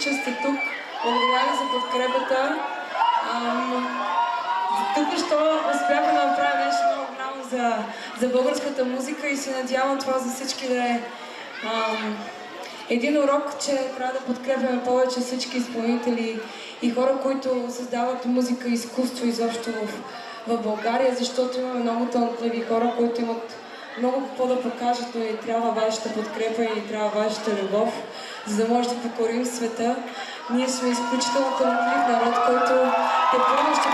че сте тук. Благодаря ви за подкрепата. Тук що успяхме да направим нещо много голямо за българската музика и се надявам това за всички да е един урок, че трябва да подкрепяме повече всички изпълнители и хора, които създават музика и изкуство изобщо в България, защото имаме много талантливи хора, които имат много какво да покажат, но и трябва вашата подкрепа и трябва вашата любов, за да може да покорим света. Ние сме изключително талантлив народ, който тепърво ще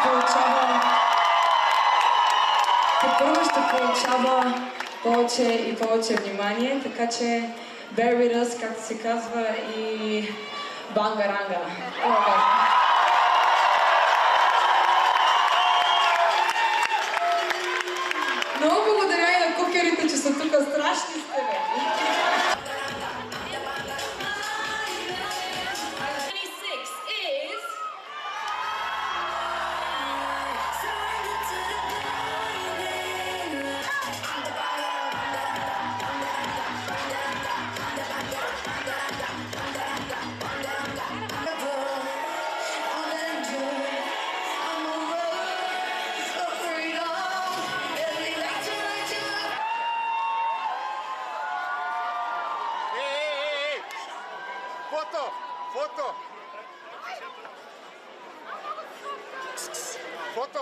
получава повече и повече внимание, така че bear with us, както се казва, и бангаранга. Много благодаря и на кукерите, че са тук. Страшни сте, бе! Фото! Фото! Фото!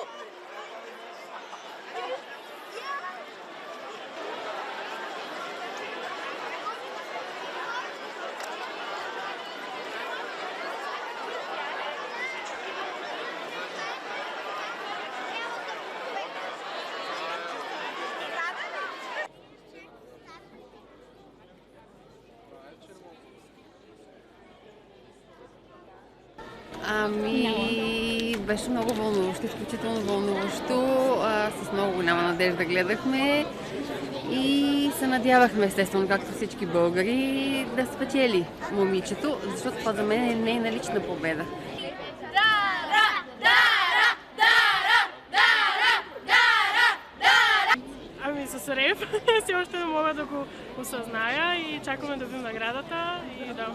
Беше много вълнуващо, изключително вълнуващо. С много голяма надежда гледахме и се надявахме, естествено, както всички българи, да спечели момичето, защото това за мен е нейна лична победа. С рев, все още не мога да го осъзная и чакаме да видим наградата и да.